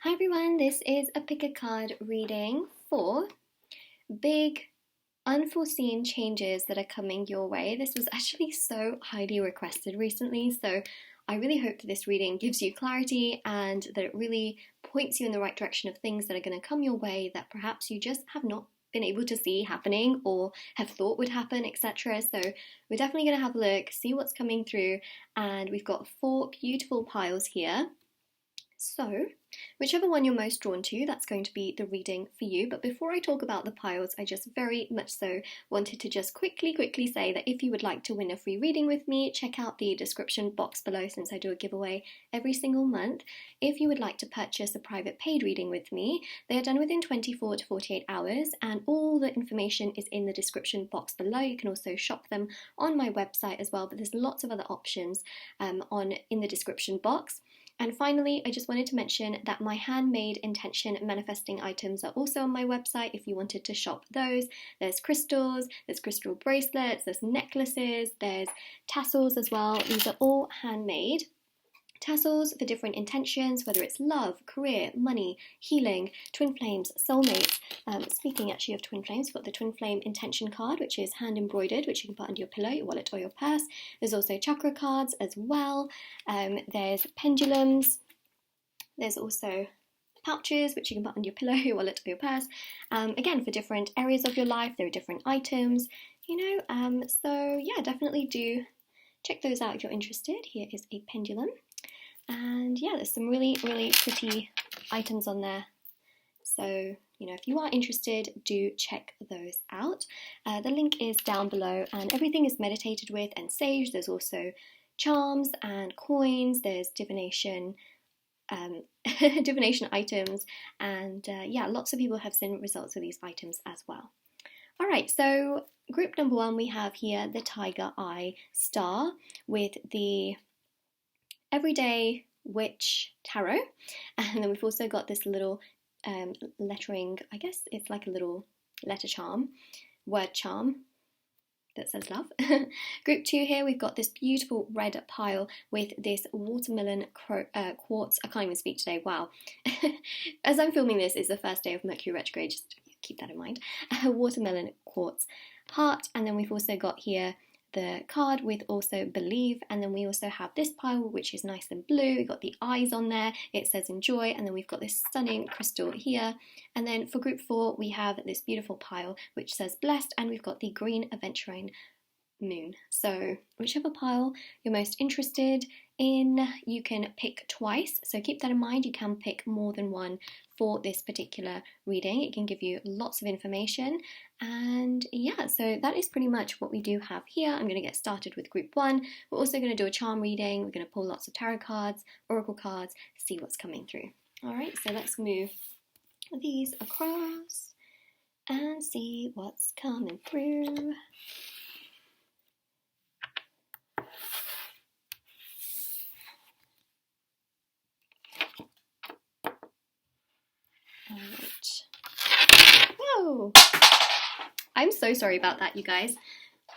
Hi everyone, this is a pick a card reading for big unforeseen changes that are coming your way. This was actually so highly requested recently, so I really hope that this reading gives you clarity and that it really points you in the right direction of things that are going to come your way that perhaps you just have not been able to see happening or have thought would happen, etc. So we're definitely going to have a look, see what's coming through, and we've got 4 beautiful piles here. So, whichever one you're most drawn to, that's going to be the reading for you. But before I talk about the piles, I just very much so wanted to just quickly say that if you would like to win a free reading with me, check out the description box below since I do a giveaway every single month. If you would like to purchase a private paid reading with me, they are done within 24 to 48 hours and all the information is in the description box below. You can also shop them on my website as well, but there's lots of other options in the description box. And finally, I just wanted to mention that my handmade intention manifesting items are also on my website if you wanted to shop those. There's crystals, there's crystal bracelets, there's necklaces, there's tassels as well. These are all handmade. Tassels for different intentions, whether it's love, career, money, healing, twin flames, soulmates. Speaking actually of twin flames, we've got the twin flame intention card, which is hand embroidered, which you can put under your pillow, your wallet, or your purse. There's also chakra cards as well. There's pendulums. There's also pouches, which you can put under your pillow, your wallet, or your purse. Again, for different areas of your life, there are different items, so yeah, definitely do check those out if you're interested. Here is a pendulum. And yeah, there's some really pretty items on there. So, if you are interested, do check those out. The link is down below and everything is meditated with and saged. There's also charms and coins. There's divination items. And yeah, lots of people have seen results with these items as well. All right, so group number 1, we have here the Tiger Eye Star with the Everyday Witch Tarot, and then we've also got this little lettering, I guess it's like a little letter charm, word charm that says love. Group 2 here, we've got this beautiful red pile with this watermelon quartz. I can't even speak today, wow. As I'm filming this, it's the first day of Mercury retrograde, just keep that in mind. Watermelon quartz heart, and then we've also got here the card with also believe, and then we also have this pile which is nice and blue. We've got the eyes on there, it says enjoy, and then we've got this stunning crystal here. And then for group 4 we have this beautiful pile which says blessed, and we've got the green aventurine moon. So whichever pile you're most interested in, you can pick twice, so keep that in mind. You can pick more than one for this particular reading. It can give you lots of information, and yeah, so that is pretty much what we do have here. I'm going to get started with group 1. We're also going to do a charm reading. We're going to pull lots of tarot cards, oracle cards, see what's coming through. Alright, so let's move these across and see what's coming through. Alright. Whoa! I'm so sorry about that, you guys.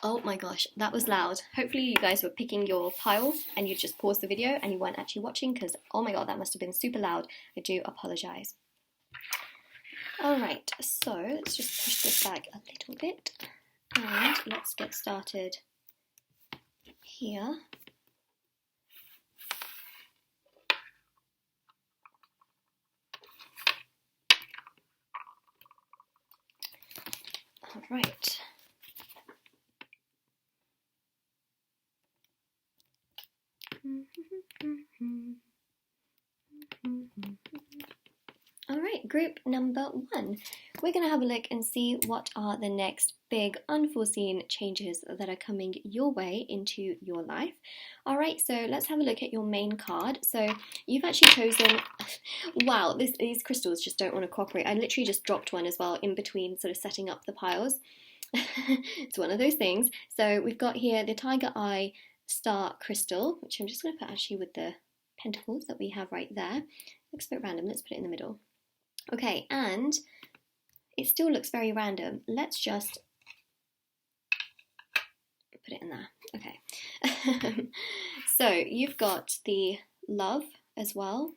Oh my gosh, that was loud. Hopefully you guys were picking your pile and you just paused the video and you weren't actually watching, because oh my god, that must have been super loud. I do apologise. Alright, so let's just push this back a little bit and let's get started here. Alright. Alright, group number 1. We're going to have a look and see what are the next big unforeseen changes that are coming your way into your life. Alright, so let's have a look at your main card. So you've actually chosen, wow, these crystals just don't want to cooperate. I literally just dropped one as well in between sort of setting up the piles. It's one of those things. So we've got here the Tiger Eye Star Crystal, which I'm just going to put actually with the pentacles that we have right there. Looks a bit random, let's put it in the middle. Okay, and it still looks very random. Let's just put it in there. Okay. So you've got the love as well.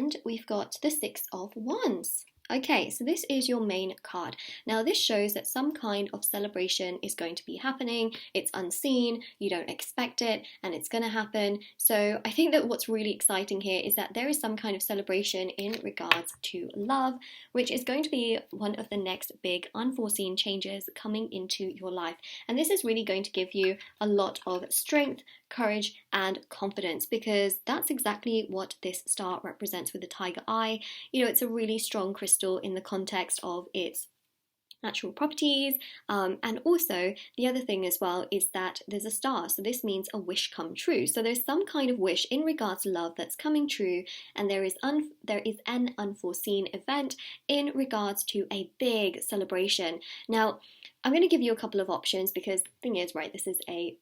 And we've got the Six of Wands. Okay, so this is your main card. Now this shows that some kind of celebration is going to be happening. It's unseen, you don't expect it, and it's going to happen. So I think that what's really exciting here is that there is some kind of celebration in regards to love, which is going to be one of the next big unforeseen changes coming into your life. And this is really going to give you a lot of strength, courage, and confidence, because that's exactly what this star represents with the tiger eye. You know, it's a really strong crystal in the context of its natural properties, and also the other thing as well is that there's a star, so this means a wish come true. So there's some kind of wish in regards to love that's coming true, and there is an unforeseen event in regards to a big celebration. Now I'm going to give you a couple of options, because the thing is, right, this is a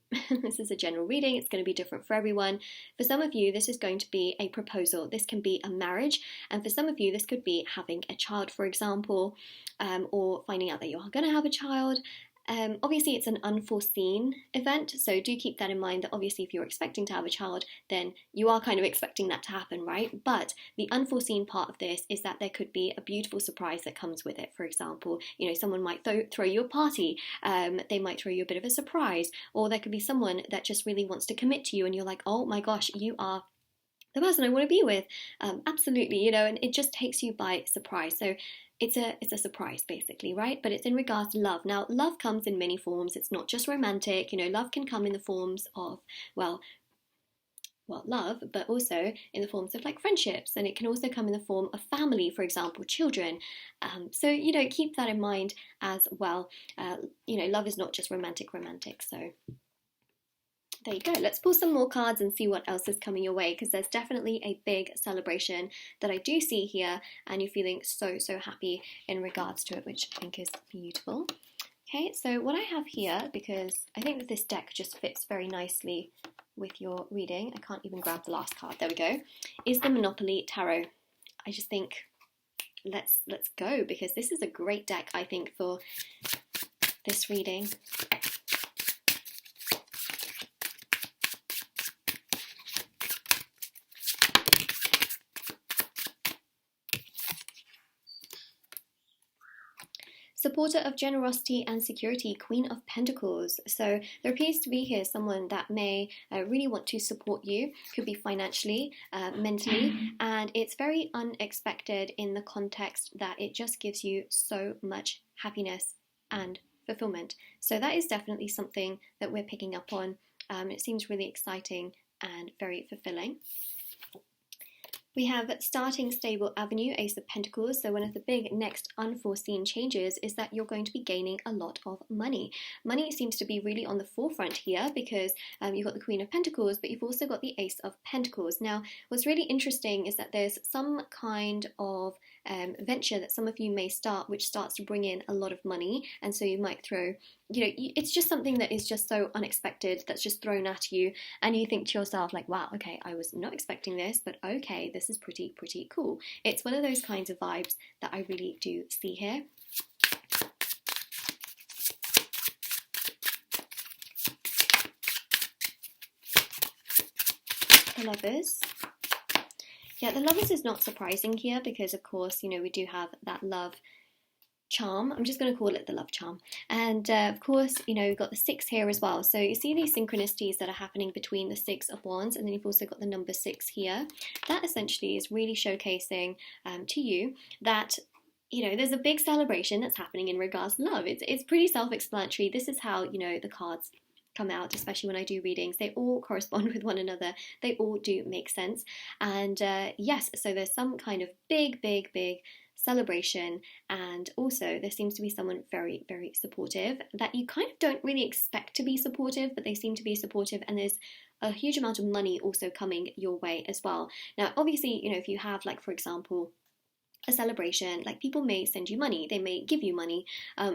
this is a general reading. It's going to be different for everyone. For some of you, this is going to be a proposal. This can be a marriage, and for some of you, this could be having a child, for example, or finding out that you're going to have a child. Obviously, it's an unforeseen event, so do keep that in mind, that obviously if you're expecting to have a child, then you are kind of expecting that to happen, right? But the unforeseen part of this is that there could be a beautiful surprise that comes with it. For example, you know, someone might throw you a party, they might throw you a bit of a surprise, or there could be someone that just really wants to commit to you and you're like, oh my gosh, you are the person I want to be with. Absolutely, you know, and it just takes you by surprise. So it's a surprise, basically, right? But it's in regards to love. Now, love comes in many forms. It's not just romantic. You know, love can come in the forms of, well, love, but also in the forms of like friendships, and it can also come in the form of family, for example, children. So, you know, keep that in mind as well. You know, love is not just romantic. So there you go. Let's pull some more cards and see what else is coming your way, because there's definitely a big celebration that I do see here, and you're feeling so happy in regards to it, which I think is beautiful. Okay, so what I have here, because I think that this deck just fits very nicely with your reading, I can't even grab the last card, there we go, is the Monopoly Tarot. I just think let's go, because this is a great deck, I think, for this reading. Supporter of generosity and security, Queen of Pentacles. So there appears to be here someone that may really want to support you. Could be financially, mentally, and it's very unexpected in the context that it just gives you so much happiness and fulfillment. So that is definitely something that we're picking up on. It seems really exciting and very fulfilling. We have starting stable avenue, Ace of Pentacles. So one of the big next unforeseen changes is that you're going to be gaining a lot of money. Money seems to be really on the forefront here, because you've got the Queen of Pentacles, but you've also got the Ace of Pentacles. Now, what's really interesting is that there's some kind of venture that some of you may start, which starts to bring in a lot of money, and so you might throw, you know, it's just something that is just so unexpected, that's just thrown at you, and you think to yourself like, wow, okay, I was not expecting this, but okay, this is pretty cool. It's one of those kinds of vibes that I really do see here. The Lovers. Yeah, the Lovers is not surprising here, because of course, you know, we do have that love charm. I'm just going to call it the love charm. And of course, you know, you've got the 6 here as well. So you see these synchronicities that are happening between the 6 of Wands, and then you've also got the number 6 here. That essentially is really showcasing to you that, you know, there's a big celebration that's happening in regards to love. It's pretty self-explanatory. This is how, you know, the cards come out, especially when I do readings. They all correspond with one another. They all do make sense. And yes, so there's some kind of big celebration, and also there seems to be someone very supportive that you kind of don't really expect to be supportive, but they seem to be supportive, and there's a huge amount of money also coming your way as well. Now, obviously, you know, if you have, like, for example, a celebration, like, people may send you money, they may give you money,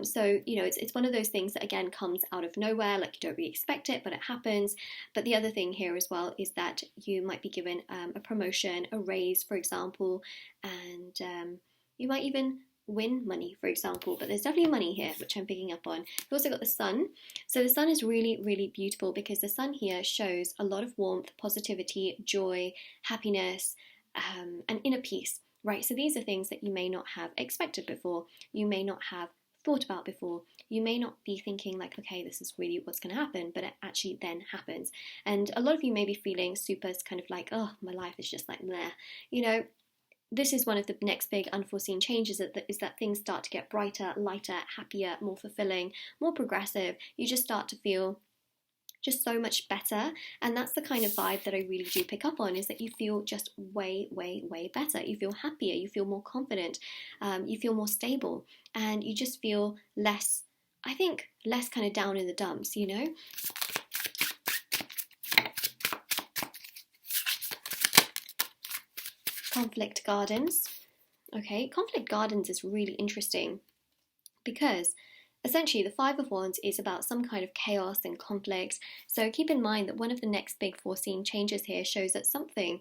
so, you know, it's one of those things that again comes out of nowhere, like, you don't really expect it, but it happens. But the other thing here as well is that you might be given a promotion, a raise, for example, and you might even win money, for example, but there's definitely money here, which I'm picking up on. We've also got the Sun. So the Sun is really beautiful, because the Sun here shows a lot of warmth, positivity, joy, happiness, and inner peace, right? So these are things that you may not have expected before, you may not have thought about before, you may not be thinking like, okay, this is really what's going to happen, but it actually then happens. And a lot of you may be feeling super kind of like, oh, my life is just like meh, you know. This is one of the next big unforeseen changes, is that things start to get brighter, lighter, happier, more fulfilling, more progressive. You just start to feel just so much better, and that's the kind of vibe that I really do pick up on, is that you feel just way, way, way better. You feel happier, you feel more confident, you feel more stable, and you just feel less, I think, less kind of down in the dumps, you know? Conflict Gardens. Okay, Conflict Gardens is really interesting because essentially the Five of Wands is about some kind of chaos and conflict. So keep in mind that one of the next big foreseen changes here shows that something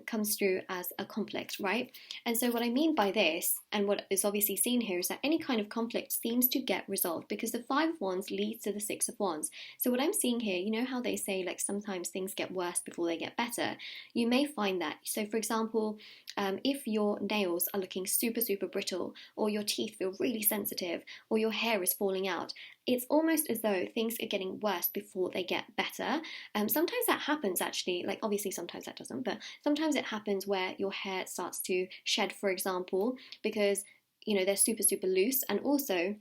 comes through as a conflict, right? And so what I mean by this, and what is obviously seen here, is that any kind of conflict seems to get resolved because the Five of Wands leads to the Six of Wands. So what I'm seeing here, you know how they say like sometimes things get worse before they get better? You may find that. So for example, if your nails are looking super, super brittle, or your teeth feel really sensitive, or your hair is falling out, it's almost as though things are getting worse before they get better. Sometimes that happens actually, like obviously sometimes that doesn't, but sometimes it happens where your hair starts to shed, for example, because, you know, they're super, super loose, and also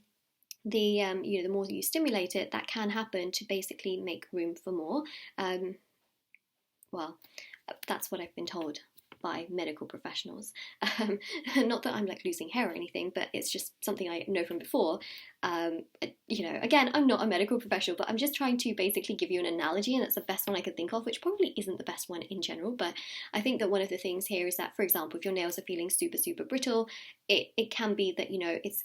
the you know, the more you stimulate it, that can happen to basically make room for more. Well, that's what I've been told by medical professionals. Not that I'm like losing hair or anything, but it's just something I know from before. You know, again, I'm not a medical professional, but I'm just trying to basically give you an analogy, and that's the best one I could think of, which probably isn't the best one in general, but I think that one of the things here is that, for example, if your nails are feeling super, super brittle, it can be that, you know, it's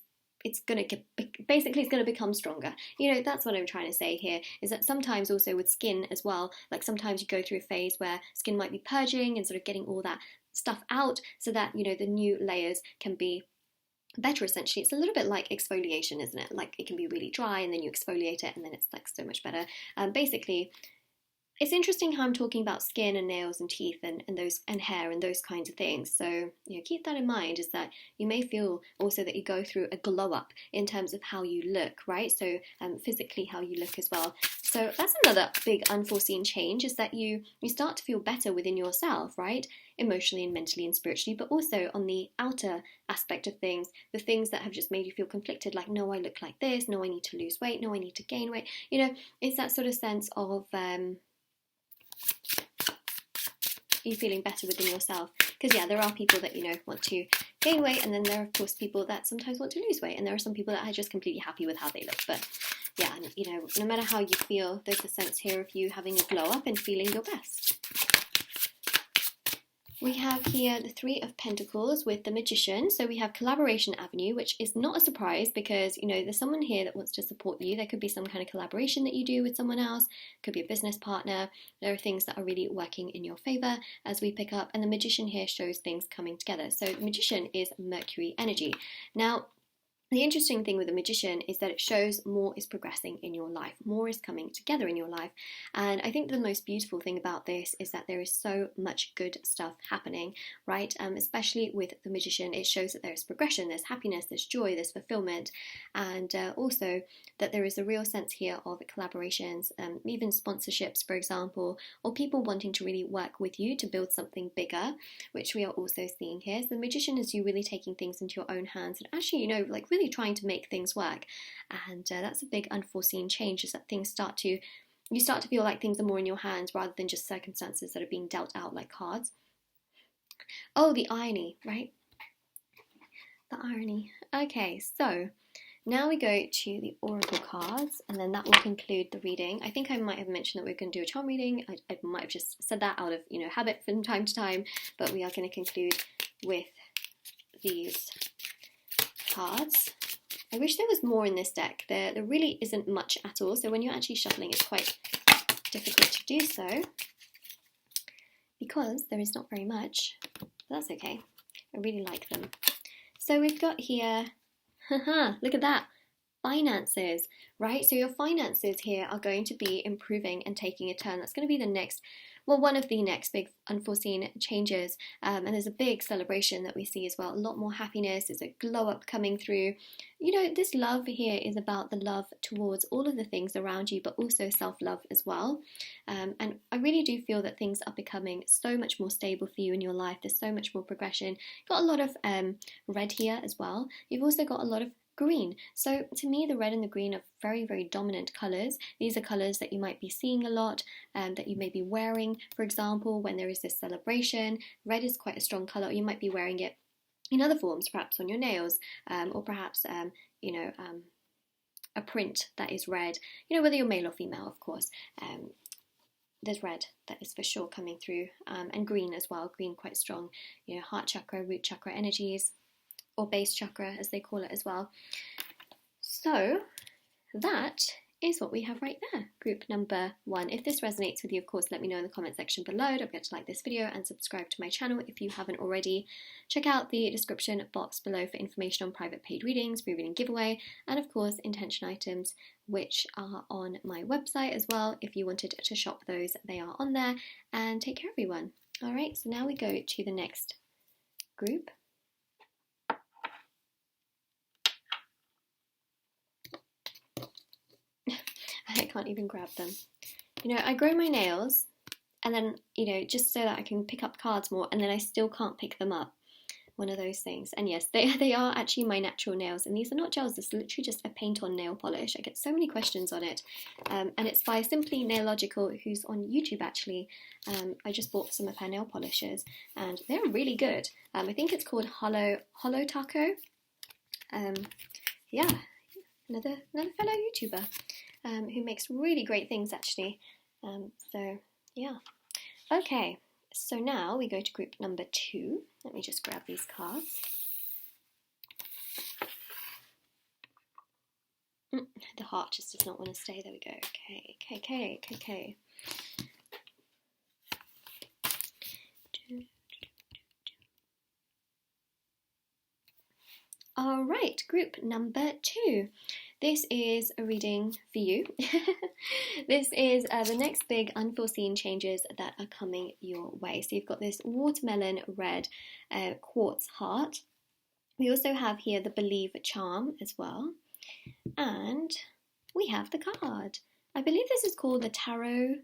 going to basically, it's going to become stronger. You know, that's what I'm trying to say here, is that sometimes also with skin as well, like sometimes you go through a phase where skin might be purging and sort of getting all that stuff out so that, you know, the new layers can be better. Essentially, it's a little bit like exfoliation, isn't it? Like it can be really dry and then you exfoliate it and then it's like so much better. Basically, it's interesting how I'm talking about skin and nails and teeth and those and hair and those kinds of things. So, you know, keep that in mind, is that you may feel also that you go through a glow up in terms of how you look, right? So physically how you look as well. So that's another big unforeseen change, is that you start to feel better within yourself, right? Emotionally and mentally and spiritually, but also on the outer aspect of things, the things that have just made you feel conflicted, like, no, I look like this, no, I need to lose weight, no, I need to gain weight. You know, it's that sort of sense of you feeling better within yourself. Because yeah, there are people that, you know, want to gain weight, and then there are of course people that sometimes want to lose weight, and there are some people that are just completely happy with how they look. But yeah, you know, no matter how you feel, there's a sense here of you having a glow up and feeling your best. We have here the Three of Pentacles with the Magician. So we have Collaboration Avenue, which is not a surprise because, you know, there's someone here that wants to support you. There could be some kind of collaboration that you do with someone else. Could be a business partner. There are things that are really working in your favor as we pick up. And the Magician here shows things coming together. So the Magician is Mercury energy. Now, the interesting thing with the Magician is that it shows more is progressing in your life, more is coming together in your life. And I think the most beautiful thing about this is that there is so much good stuff happening, right? Especially with the Magician, it shows that there's progression, there's happiness, there's joy, there's fulfillment, and also that there is a real sense here of collaborations, even sponsorships, for example, or people wanting to really work with you to build something bigger, which we are also seeing here. So the Magician is you really taking things into your own hands and actually, you know, like really trying to make things work. And that's a big unforeseen change, is that you start to feel like things are more in your hands rather than just circumstances that are being dealt out like cards. Oh, the irony, right? The irony. Okay, so now we go to the Oracle cards, and then that will conclude the reading. I think I might have mentioned that we're going to do a charm reading. I might have just said that out of, you know, habit from time to time, but we are going to conclude with these cards. I wish there was more in this deck. There really isn't much at all, so when you're actually shuffling, it's quite difficult to do so because there is not very much, but that's okay. I really like them. So we've got here, look at that, finances, right? So your finances here are going to be improving and taking a turn. That's going to be the next well, one of the next big unforeseen changes, and there's a big celebration that we see as well. A lot more happiness. There's a glow up coming through. You know, this love here is about the love towards all of the things around you, but also self-love as well. And I really do feel that things are becoming so much more stable for you in your life. There's so much more progression. Got a lot of red here as well. You've also got a lot of green. So to me, the red and the green are very, very dominant colours. These are colours that you might be seeing a lot, that you may be wearing, for example, when there is this celebration. Red is quite a strong colour. You might be wearing it in other forms, perhaps on your nails, or perhaps, a print that is red, you know, whether you're male or female, of course. There's red that is for sure coming through, and green as well. Green quite strong, you know, heart chakra, root chakra energies, or base chakra as they call it as well. So that is what we have right there, group number 1. If this resonates with you, of course, let me know in the comment section below. Don't forget to like this video and subscribe to my channel if you haven't already. Check out the description box below for information on private paid readings, free reading giveaway, and of course intention items, which are on my website as well. If you wanted to shop those, they are on there. And take care, everyone. All right, so now we go to the next group. I can't even grab them. You know, I grow my nails and then, you know, just so that I can pick up cards more, and then I still can't pick them up. One of those things. And yes, they are actually my natural nails, and these are not gels. This is literally just a paint-on nail polish. I get so many questions on it. And it's by Simply Nailogical, who's on YouTube actually. I just bought some of her nail polishes and they're really good. I think it's called Holo Taco. Yeah, another fellow YouTuber. Who makes really great things actually. So yeah. Okay, so now we go to group number 2. Let me just grab these cards. The heart just does not want to stay. There we go. Okay. All right, group number 2. This is a reading for you. This is the next big unforeseen changes that are coming your way. So you've got this watermelon red quartz heart. We also have here the Believe charm as well. And we have the card. I believe this is called the Tarot.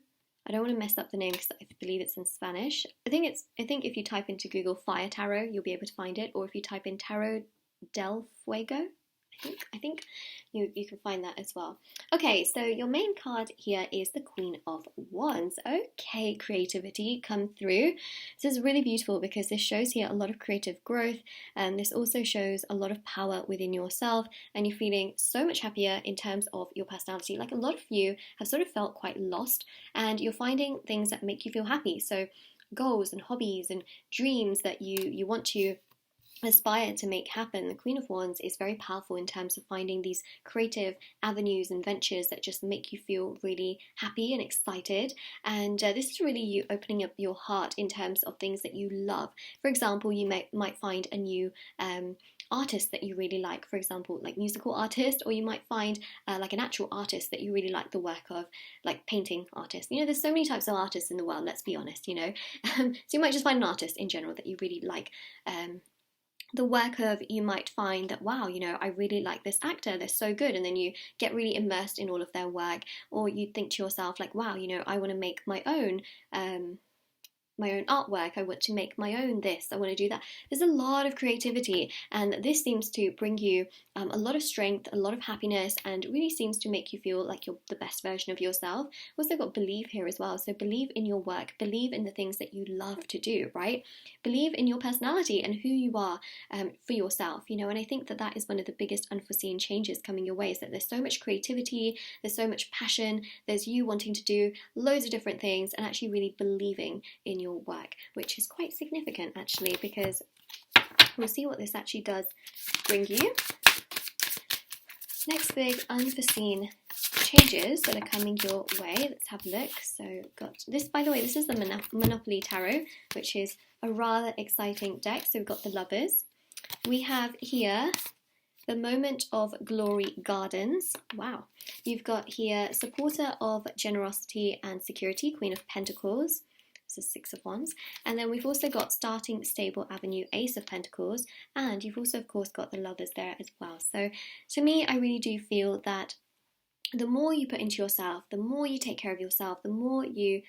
I don't want to mess up the name because I believe it's in Spanish. I think if you type into Google Fire Tarot, you'll be able to find it. Or if you type in Tarot del Fuego, I think you can find that as well. Okay, so your main card here is the Queen of Wands. Okay, creativity come through. This is really beautiful because this shows here a lot of creative growth, and this also shows a lot of power within yourself, and you're feeling so much happier in terms of your personality. Like a lot of you have sort of felt quite lost, and you're finding things that make you feel happy. So goals and hobbies and dreams that you want to aspire to make happen. The Queen of Wands is very powerful in terms of finding these creative avenues and ventures that just make you feel really happy and excited. And this is really you opening up your heart in terms of things that you love. For example, you might find a new artist that you really like, for example, like musical artist, or you might find like an actual artist that you really like the work of, like painting artist. You know, there's so many types of artists in the world, let's be honest, you know. So you might just find an artist in general that you really like the work of. You might find that, wow, you know, I really like this actor, they're so good, and then you get really immersed in all of their work. Or you think to yourself like, wow, you know, I want to make my own artwork, I want to make my own this, I want to do that. There's a lot of creativity, and this seems to bring you a lot of strength, a lot of happiness, and really seems to make you feel like you're the best version of yourself. We've also got believe here as well, so believe in your work, believe in the things that you love to do, right? Believe in your personality and who you are for yourself, you know. And I think that that is one of the biggest unforeseen changes coming your way, is that there's so much creativity, there's so much passion, there's you wanting to do loads of different things and actually really believing in your work, which is quite significant actually, because we'll see what this actually does bring you. Next big unforeseen changes that are coming your way. Let's have a look. So got this, by the way, this is the Monopoly Tarot, which is a rather exciting deck. So we've got the Lovers. We have here the Moment of Glory Gardens. Wow. You've got here Supporter of Generosity and Security, Queen of Pentacles. This is Six of Wands. And then we've also got starting stable avenue, Ace of Pentacles. And you've also, of course, got the Lovers there as well. So to me, I really do feel that the more you put into yourself, the more you take care of yourself, the more you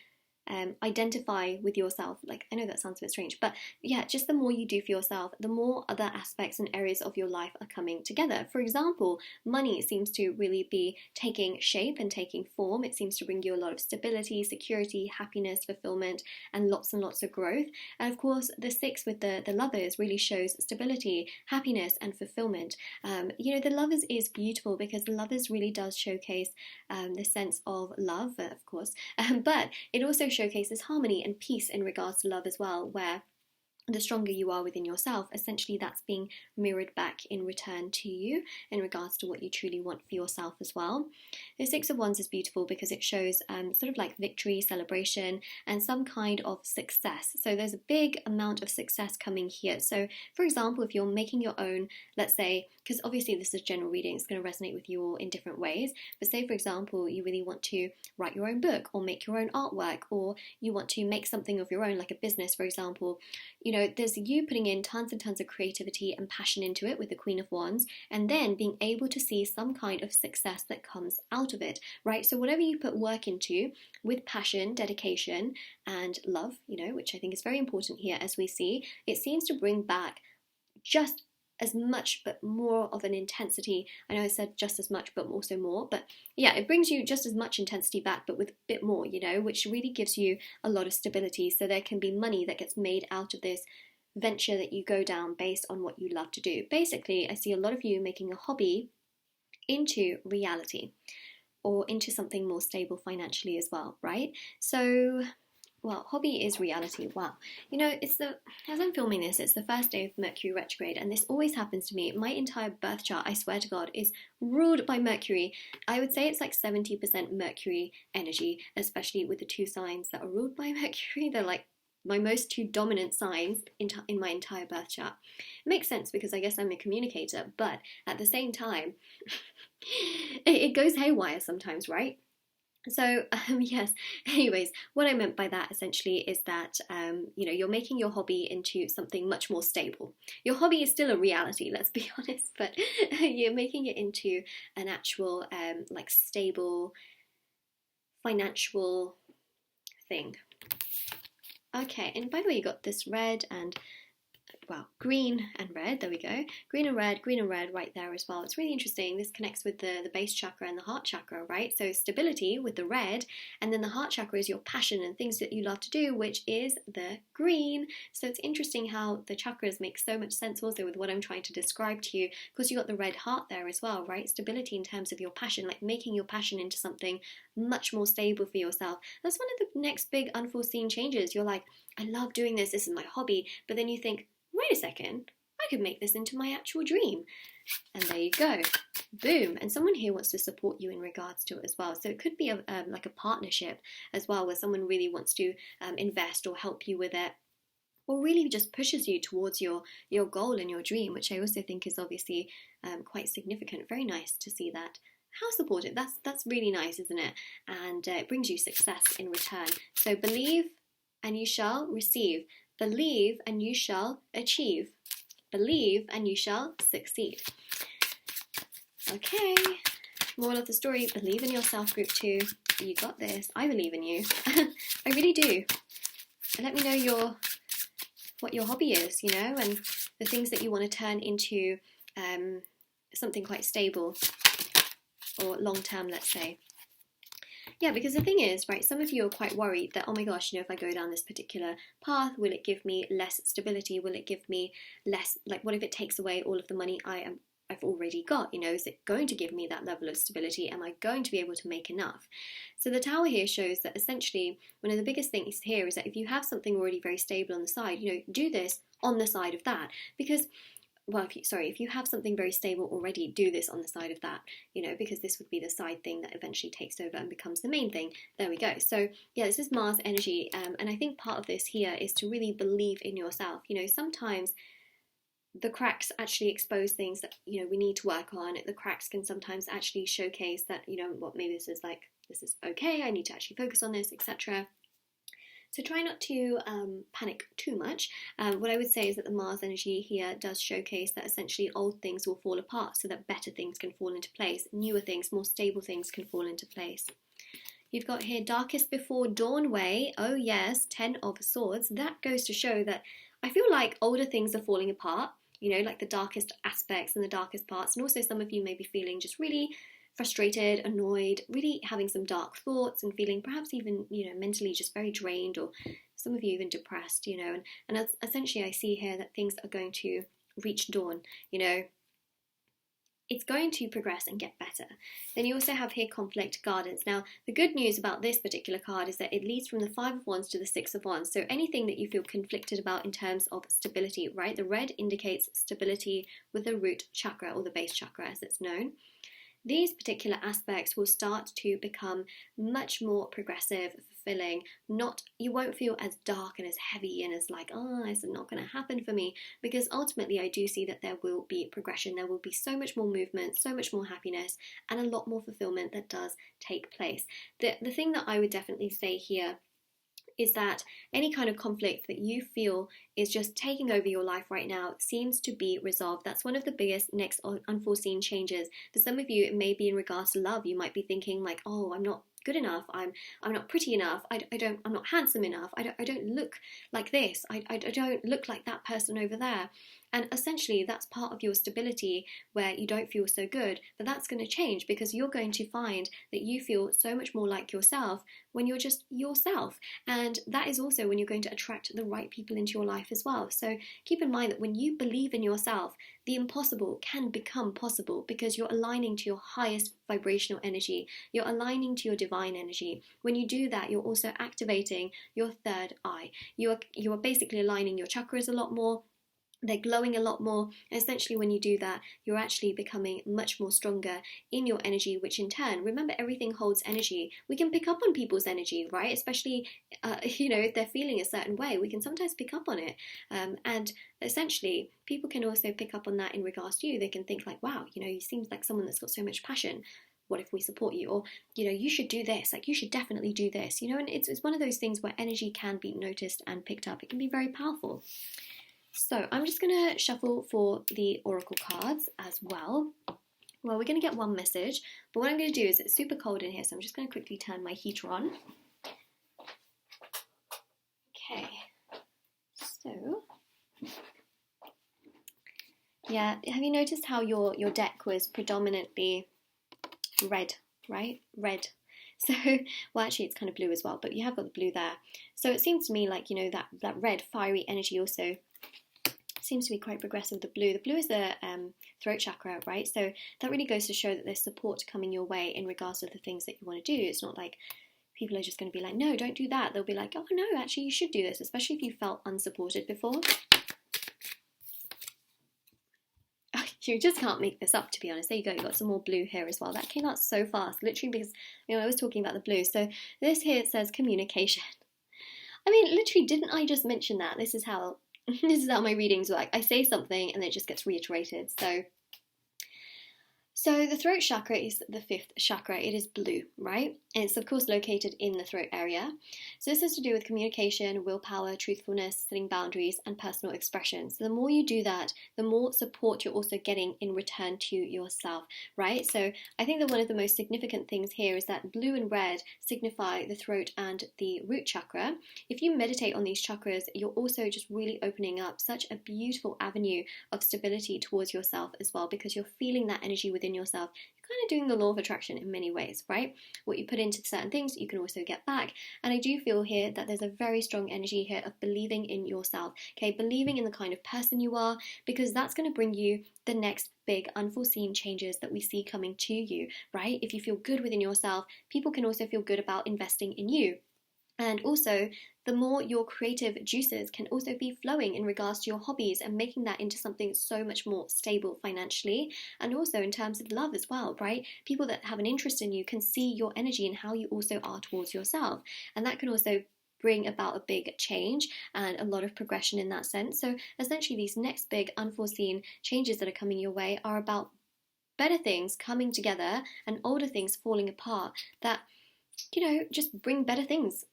identify with yourself. Like, I know that sounds a bit strange, but yeah, just the more you do for yourself, the more other aspects and areas of your life are coming together. For example, money seems to really be taking shape and taking form. It seems to bring you a lot of stability, security, happiness, fulfillment, and lots of growth. And of course, the six with the Lovers really shows stability, happiness, and fulfillment. You know, the Lovers is beautiful because the Lovers really does showcase the sense of love, of course, but it also showcases harmony and peace in regards to love as well, where the stronger you are within yourself, essentially that's being mirrored back in return to you in regards to what you truly want for yourself as well. The Six of Wands is beautiful because it shows sort of like victory, celebration, and some kind of success. So there's a big amount of success coming here. So for example, if you're making your own, let's say, because obviously this is general reading, it's going to resonate with you all in different ways, but say for example, you really want to write your own book or make your own artwork, or you want to make something of your own, like a business, for example, you know, there's you putting in tons and tons of creativity and passion into it with the Queen of Wands, and then being able to see some kind of success that comes out of it, right? So whatever you put work into with passion, dedication, and love, you know, which I think is very important here as we see, it seems to bring back just as much but more of an intensity. I know I said just as much but also more, but yeah, it brings you just as much intensity back but with a bit more, you know, which really gives you a lot of stability. So there can be money that gets made out of this venture that you go down based on what you love to do. Basically, I see a lot of you making a hobby into reality or into something more stable financially as well, right? So well, hobby is reality. Wow. You know, as I'm filming this, it's the first day of Mercury retrograde, and this always happens to me. My entire birth chart, I swear to God, is ruled by Mercury. I would say it's like 70% Mercury energy, especially with the two signs that are ruled by Mercury. They're like my most two dominant signs in my entire birth chart. It makes sense because I guess I'm a communicator, but at the same time, it goes haywire sometimes, right? So yes, anyways, what I meant by that essentially is that, you know, you're making your hobby into something much more stable. Your hobby is still a reality, let's be honest, but you're making it into an actual, like stable financial thing. Okay, and by the way, you got this red and well, green and red, there we go. Green and red right there as well. It's really interesting. This connects with the base chakra and the heart chakra, right? So stability with the red, and then the heart chakra is your passion and things that you love to do, which is the green. So it's interesting how the chakras make so much sense also with what I'm trying to describe to you, because you got the red heart there as well, right? Stability in terms of your passion, like making your passion into something much more stable for yourself. That's one of the next big unforeseen changes. You're like, I love doing this is my hobby, but then you think, wait a second, I could make this into my actual dream. And there you go. Boom. And someone here wants to support you in regards to it as well. So it could be like a partnership as well, where someone really wants to invest or help you with it, or really just pushes you towards your goal and your dream, which I also think is obviously quite significant. Very nice to see that. How supportive. That's really nice, isn't it? And it brings you success in return. So believe and you shall receive. Believe and you shall achieve. Believe and you shall succeed. Okay, moral of the story, believe in yourself, group 2. You got this. I believe in you. I really do. And let me know what your hobby is, you know, and the things that you want to turn into something quite stable or long-term, let's say. Yeah, because the thing is, right, some of you are quite worried that, oh my gosh, you know, if I go down this particular path, will it give me less stability? Will it give me less, like, what if it takes away all of the money I've already got? You know, is it going to give me that level of stability? Am I going to be able to make enough? So the Tower here shows that essentially one of the biggest things here is that if you have something already very stable on the side, you know, do this on the side of that, because well, if you have something very stable already, do this on the side of that, you know, because this would be the side thing that eventually takes over and becomes the main thing. There we go. So yeah, this is Mars energy, and I think part of this here is to really believe in yourself. You know, sometimes the cracks actually expose things that, you know, we need to work on. The cracks can sometimes actually showcase that, you know, what maybe this is okay, I need to actually focus on this, etc. So try not to panic too much. What I would say is that the Mars energy here does showcase that essentially old things will fall apart so that better things can fall into place. Newer things, more stable things can fall into place. You've got here darkest before dawn way. Oh yes, 10 of Swords. That goes to show that I feel like older things are falling apart, you know, like the darkest aspects and the darkest parts. And also some of you may be feeling just really frustrated, annoyed, really having some dark thoughts and feeling perhaps even, you know, mentally just very drained, or some of you even depressed, you know. And essentially I see here that things are going to reach dawn, you know. It's going to progress and get better. Then you also have here conflict guidance. Now, the good news about this particular card is that it leads from the 5 of Wands to the 6 of Wands. So anything that you feel conflicted about in terms of stability, right? The red indicates stability with the root chakra, or the base chakra as it's known. These particular aspects will start to become much more progressive, fulfilling. You won't feel as dark and as heavy and as like, oh, it's not going to happen for me, because ultimately I do see that there will be progression. There will be so much more movement, so much more happiness, and a lot more fulfillment that does take place. The thing that I would definitely say here is that any kind of conflict that you feel is just taking over your life right now seems to be resolved. That's one of the biggest next unforeseen changes. For some of you, it may be in regards to love. You might be thinking like, oh, I'm not good enough, I'm not pretty enough, I'm not handsome enough, I don't look like this, I don't look like that person over there. And essentially that's part of your stability where you don't feel so good, but that's going to change because you're going to find that you feel so much more like yourself when you're just yourself. And that is also when you're going to attract the right people into your life as well. So keep in mind that when you believe in yourself, the impossible can become possible because you're aligning to your highest vibrational energy. You're aligning to your divine energy. When you do that, you're also activating your third eye. You are basically aligning your chakras a lot more. They're glowing a lot more, and essentially when you do that, you're actually becoming much more stronger in your energy, which in turn, remember, everything holds energy. We can pick up on people's energy, right? Especially, if they're feeling a certain way, we can sometimes pick up on it. And essentially, people can also pick up on that in regards to you. They can think like, wow, you seem like someone that's got so much passion. What if we support you? Or, you should do this, like you should definitely do this, and it's one of those things where energy can be noticed and picked up. It can be very powerful. So I'm just going to shuffle for the oracle cards as well. Well, we're going to get one message, but what I'm going to do is, it's super cold in here, so I'm just going to quickly turn my heater on. Okay, so yeah, have you noticed how your deck was predominantly red, right? Red. So, well, actually it's kind of blue as well, but you have got the blue there. So it seems to me like, that red fiery energy also seems to be quite progressive with the blue. The blue is the throat chakra, right? So that really goes to show that there's support coming your way in regards to the things that you want to do. It's not like people are just going to be like, no, don't do that. They'll be like, oh no, actually you should do this, especially if you felt unsupported before. You just can't make this up, to be honest. There you go, you got some more blue here as well. That came out so fast, literally, because I was talking about the blue. So this here says communication. I mean, literally, didn't I just mention that? This is how my readings work. I say something and then it just gets reiterated. So the throat chakra is the 5th chakra. It is blue, right? And it's of course located in the throat area. So this has to do with communication, willpower, truthfulness, setting boundaries, and personal expression. So the more you do that, the more support you're also getting in return to yourself, right? So I think that one of the most significant things here is that blue and red signify the throat and the root chakra. If you meditate on these chakras, you're also just really opening up such a beautiful avenue of stability towards yourself as well, because you're feeling that energy within yourself. You're kind of doing the law of attraction in many ways, right? What you put into certain things, you can also get back. And I do feel here that there's a very strong energy here of believing in yourself, okay? Believing in the kind of person you are, because that's going to bring you the next big unforeseen changes that we see coming to you, right? If you feel good within yourself, people can also feel good about investing in you. And also, the more your creative juices can also be flowing in regards to your hobbies and making that into something so much more stable financially, and also in terms of love as well, right? People that have an interest in you can see your energy and how you also are towards yourself. And that can also bring about a big change and a lot of progression in that sense. So essentially these next big unforeseen changes that are coming your way are about better things coming together and older things falling apart that just bring better things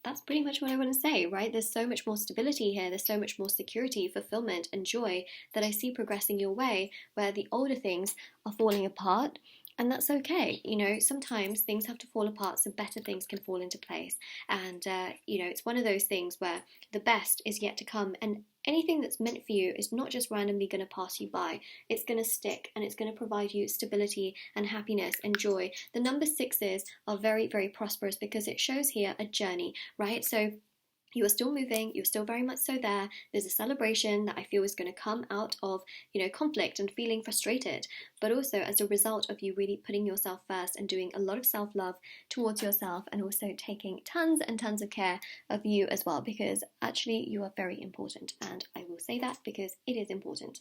that's pretty much what I want to say, right? There's so much more stability here. There's so much more security, fulfillment, and joy that I see progressing your way, where the older things are falling apart. And that's okay. You know, sometimes things have to fall apart so better things can fall into place. And, you know, it's one of those things where the best is yet to come. And anything that's meant for you is not just randomly going to pass you by. It's going to stick, and it's going to provide you stability and happiness and joy. The number sixes are very, very prosperous because it shows here a journey, right? So you are still moving, you're still very much so there. There's a celebration that I feel is going to come out of, you know, conflict and feeling frustrated, but also as a result of you really putting yourself first and doing a lot of self-love towards yourself, and also taking tons and tons of care of you as well, because actually you are very important, and I will say that because it is important.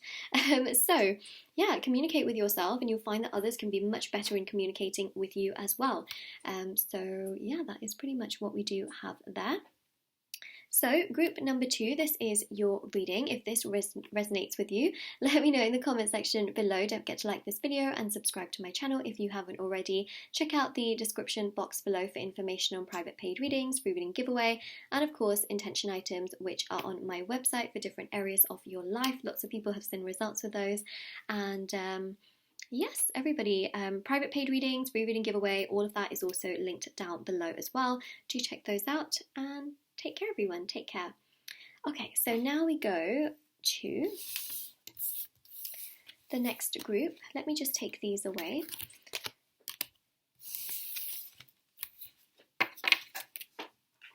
So yeah, communicate with yourself and you'll find that others can be much better in communicating with you as well. So yeah, that is pretty much what we do have there. So group number 2, this is your reading. If this resonates with you, let me know in the comment section below. Don't forget to like this video and subscribe to my channel if you haven't already. Check out the description box below for information on private paid readings, free reading giveaway, and of course intention items, which are on my website for different areas of your life. Lots of people have seen results with those. And yes, everybody, private paid readings, free reading giveaway, all of that is also linked down below as well. Do check those out, and take care, everyone. Take care. Okay, so now we go to the next group. Let me just take these away.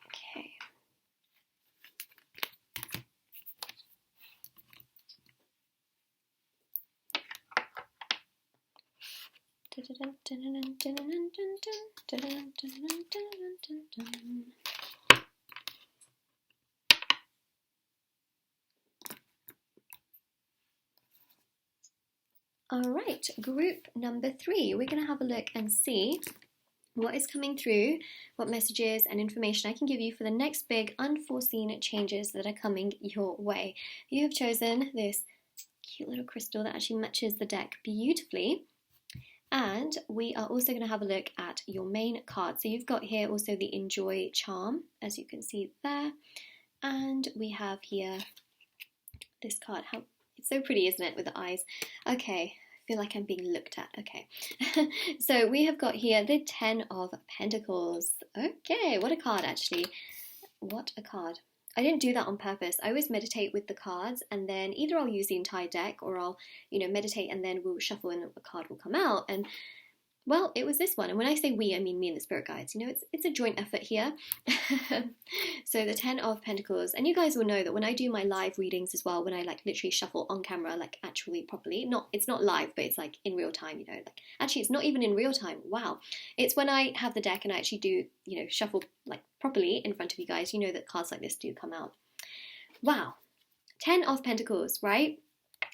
Okay. All right, group number 3. We're going to have a look and see what is coming through, what messages and information I can give you for the next big unforeseen changes that are coming your way. You have chosen this cute little crystal that actually matches the deck beautifully. And we are also going to have a look at your main card. So you've got here also the Enjoy charm, as you can see there. And we have here this card. How it's so pretty, isn't it, with the eyes? Okay, I feel like I'm being looked at. Okay. So we have got here the 10 of Pentacles. Okay, what a card, actually. What a card. I didn't do that on purpose. I always meditate with the cards, and then either I'll use the entire deck, or I'll, you know, meditate and then we'll shuffle and a card will come out. And well, it was this one. And when I say we, I mean me and the spirit guides. You know, it's a joint effort here. So the 10 of Pentacles. And you guys will know that when I do my live readings as well, when I like literally shuffle on camera, like actually properly, it's not live, but it's like in real time, you know, like actually it's not even in real time. Wow. It's when I have the deck and I actually do, you know, shuffle like properly in front of you guys, you know that cards like this do come out. Wow. 10 of Pentacles, right?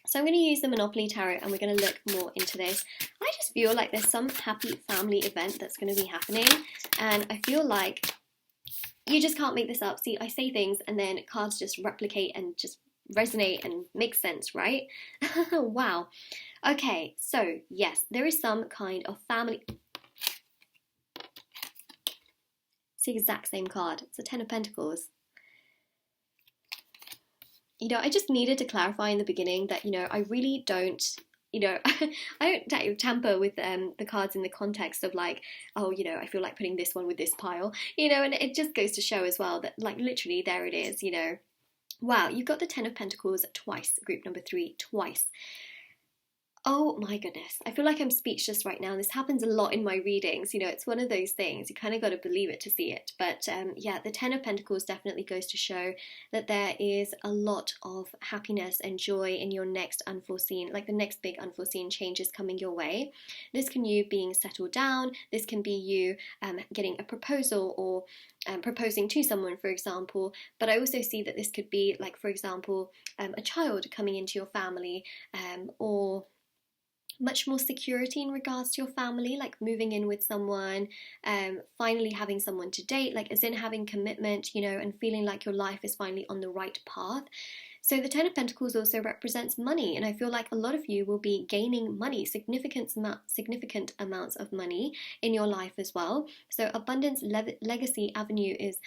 So I'm going to use the Monopoly Tarot and we're going to look more into this. I just feel like there's some happy family event that's going to be happening, and I feel like you just can't make this up. See, I say things and then cards just replicate and just resonate and make sense, right? Wow. Okay, so yes, there is some kind of family. It's the exact same card. It's the 10 of Pentacles. You know, I just needed to clarify in the beginning that, you know, I really don't, you know, I don't tamper with the cards in the context of like, oh, you know, I feel like putting this one with this pile, you know, and it just goes to show as well that like literally there it is, you know. Wow, you've got the 10 of Pentacles twice, group number 3, twice. Oh my goodness, I feel like I'm speechless right now. This happens a lot in my readings, you know, it's one of those things, you kind of got to believe it to see it. But yeah, the 10 of Pentacles definitely goes to show that there is a lot of happiness and joy in your next unforeseen, like the next big unforeseen changes coming your way. This can you being settled down, this can be you getting a proposal or proposing to someone, for example. But I also see that this could be like, for example, a child coming into your family, or much more security in regards to your family, like moving in with someone, finally having someone to date, like as in having commitment, you know, and feeling like your life is finally on the right path. So the 10 of Pentacles also represents money, and I feel like a lot of you will be gaining money, significant amounts of money in your life as well. So abundance legacy avenue is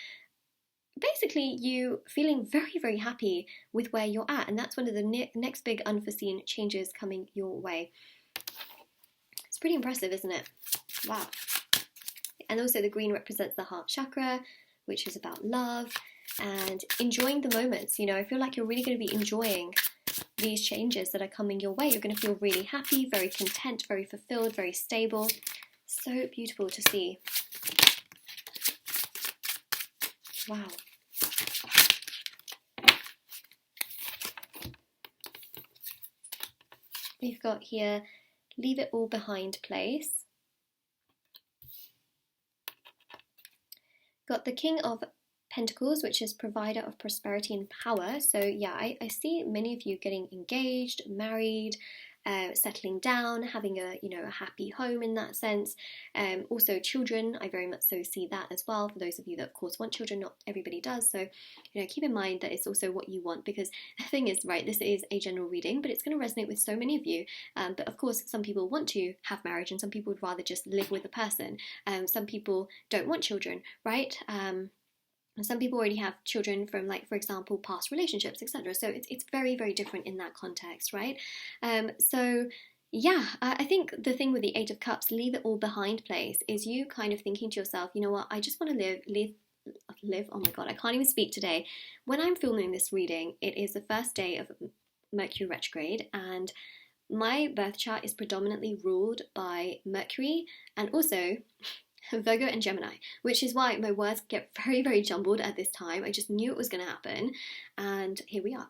basically you feeling very, very happy with where you're at. And that's one of the next big unforeseen changes coming your way. It's pretty impressive, isn't it? Wow. And also the green represents the heart chakra, which is about love and enjoying the moments. You know, I feel like you're really going to be enjoying these changes that are coming your way. You're going to feel really happy, very content, very fulfilled, very stable. So beautiful to see. Wow. We've got here, leave it all behind place. Got the King of Pentacles, which is provider of prosperity and power. So yeah, I see many of you getting engaged, married, settling down, having a happy home in that sense. Also children, I very much so see that as well. For those of you that of course want children, not everybody does. So keep in mind that it's also what you want, because the thing is, right, this is a general reading, but it's going to resonate with so many of you. But of course, some people want to have marriage, and some people would rather just live with a person. Some people don't want children, right? Some people already have children from, like, for example, past relationships, etc. So it's very, very different in that context, right? So yeah, I think the thing with the Eight of Cups, leave it all behind place, is you kind of thinking to yourself, you know what, I just want to live. Oh my God, I can't even speak today. When I'm filming this reading, it is the first day of Mercury retrograde, and my birth chart is predominantly ruled by Mercury and also Virgo and Gemini, which is why my words get very, very jumbled at this time. I just knew it was going to happen, and here we are.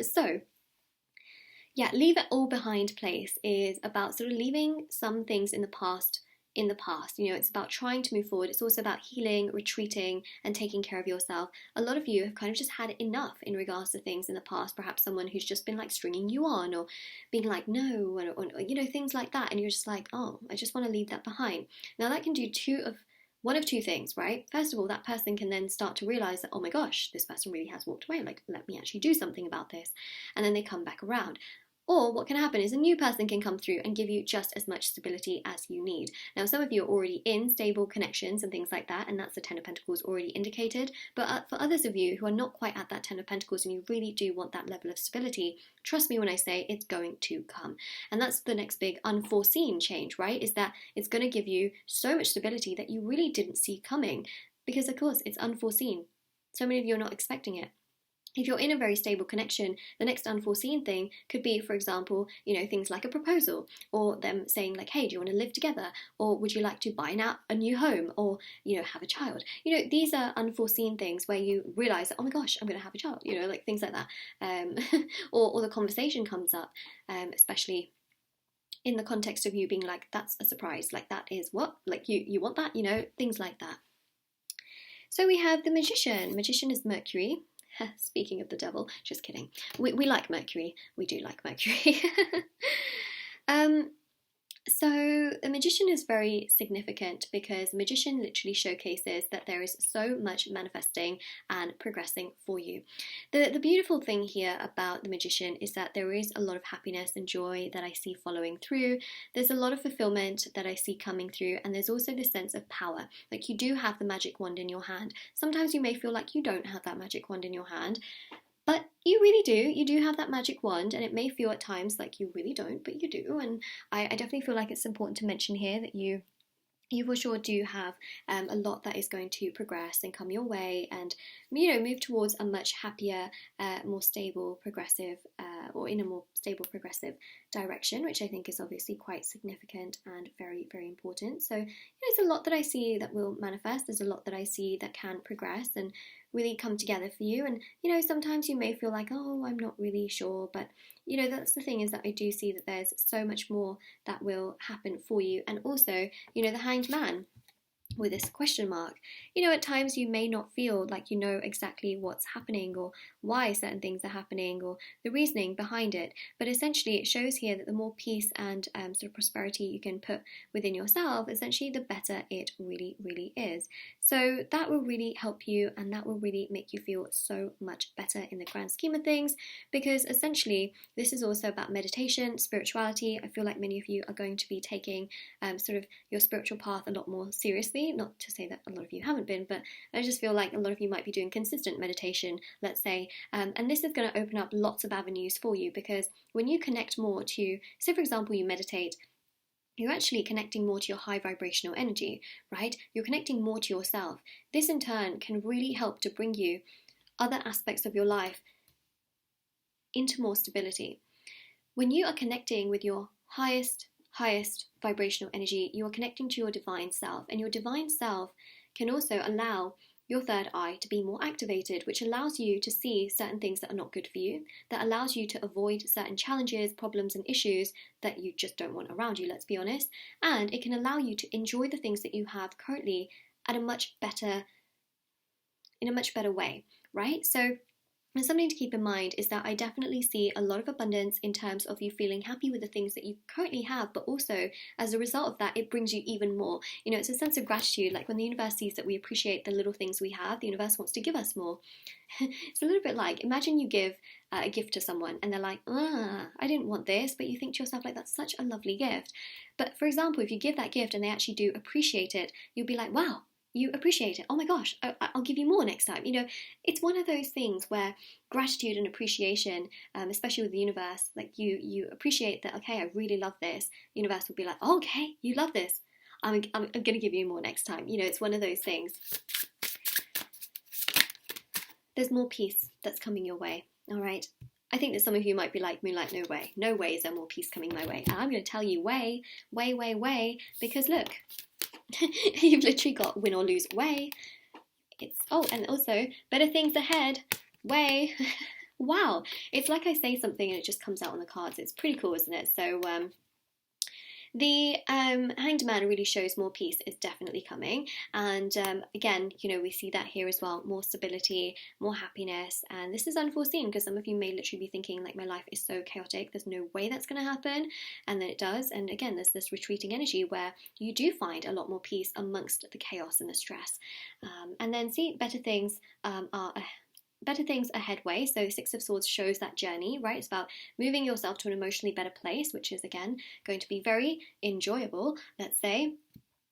So yeah, leave it all behind place is about sort of leaving some things in the past. It's about trying to move forward. It's also about healing, retreating, and taking care of yourself. A lot of you have kind of just had enough in regards to things in the past. Perhaps someone who's just been like stringing you on, or being like no, or things like that, and you're just like, oh, I just want to leave that behind. Now that can do one of two things, right? First of all, that person can then start to realize that, oh my gosh, this person really has walked away, like, let me actually do something about this, and then they come back around. Or what can happen is a new person can come through and give you just as much stability as you need. Now, some of you are already in stable connections and things like that, and that's the Ten of Pentacles already indicated. But for others of you who are not quite at that Ten of Pentacles and you really do want that level of stability, trust me when I say it's going to come. And that's the next big unforeseen change, right? Is that it's going to give you so much stability that you really didn't see coming. Because, of course, it's unforeseen. So many of you are not expecting it. If you're in a very stable connection, the next unforeseen thing could be, for example, things like a proposal, or them saying like, hey, do you want to live together? Or would you like to buy a new home, or, have a child? These are unforeseen things where you realize that, oh my gosh, I'm going to have a child, like things like that. Or the conversation comes up, especially in the context of you being like, that's a surprise, like that is what? Like you want that, things like that. So we have the Magician. Magician is Mercury. Speaking of the devil, just kidding. We like Mercury. We do like Mercury. So the Magician is very significant because the Magician literally showcases that there is so much manifesting and progressing for you. The beautiful thing here about the Magician is that there is a lot of happiness and joy that I see following through. There's a lot of fulfillment that I see coming through, and there's also this sense of power. Like, you do have the magic wand in your hand. Sometimes you may feel like you don't have that magic wand in your hand, but you really do. You do have that magic wand, and it may feel at times like you really don't, but you do. And I definitely feel like it's important to mention here that you for sure do have a lot that is going to progress and come your way, and move towards a much happier, more stable, progressive, or in a more stable, progressive direction, which I think is obviously quite significant and very, very important. So there's a lot that I see that will manifest. There's a lot that I see that can progress and really come together for you. And sometimes you may feel like, oh, I'm not really sure, but that's the thing, is that I do see that there's so much more that will happen for you. And also, the Hanged Man with this question mark. At times you may not feel like you know exactly what's happening or why certain things are happening or the reasoning behind it. But essentially it shows here that the more peace and sort of prosperity you can put within yourself, essentially the better it really, really is. So that will really help you, and that will really make you feel so much better in the grand scheme of things, because essentially this is also about meditation, spirituality. I feel like many of you are going to be taking sort of your spiritual path a lot more seriously. Not to say that a lot of you haven't been, but I just feel like a lot of you might be doing consistent meditation, let's say, and this is going to open up lots of avenues for you, because when you connect more to, say for example, you meditate, you're actually connecting more to your high vibrational energy, right? You're connecting more to yourself. This in turn can really help to bring you other aspects of your life into more stability. When you are connecting with your highest vibrational energy, you are connecting to your divine self, and your divine self can also allow your third eye to be more activated, which allows you to see certain things that are not good for you, that allows you to avoid certain challenges, problems and issues that you just don't want around you, let's be honest, and it can allow you to enjoy the things that you have currently in a much better way, right? So and something to keep in mind is that I definitely see a lot of abundance in terms of you feeling happy with the things that you currently have, but also as a result of that, it brings you even more. You know, it's a sense of gratitude. Like when the universe sees that we appreciate the little things we have, the universe wants to give us more. It's a little bit like, imagine you give a gift to someone and they're like, I didn't want this, but you think to yourself, like, that's such a lovely gift. But for example, if you give that gift and they actually do appreciate it, you'll be like, wow, you appreciate it. Oh my gosh, I'll give you more next time. You know, it's one of those things where gratitude and appreciation, especially with the universe, like you appreciate that, okay, I really love this. The universe will be like, oh, okay, you love this. I'm going to give you more next time. You know, it's one of those things. There's more peace that's coming your way, all right? I think that some of you might be like, Moonlight, no way. No way is there more peace coming my way. And I'm going to tell you way, because look, you've literally got win or lose way. And also better things ahead way. Wow, it's like I say something and it just comes out on the cards. It's pretty cool, isn't it? So the Hanged Man really shows more peace is definitely coming, and again, you know, we see that here as well, more stability, more happiness, and this is unforeseen because some of you may literally be thinking like, my life is so chaotic, there's no way that's going to happen, and then it does. And again, there's this retreating energy where you do find a lot more peace amongst the chaos and the stress, and then see better things ahead way. So Six of Swords shows that journey, right? It's about moving yourself to an emotionally better place, which is again going to be very enjoyable, let's say.